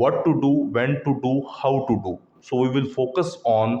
what to do, when to do, how to do. So we will focus on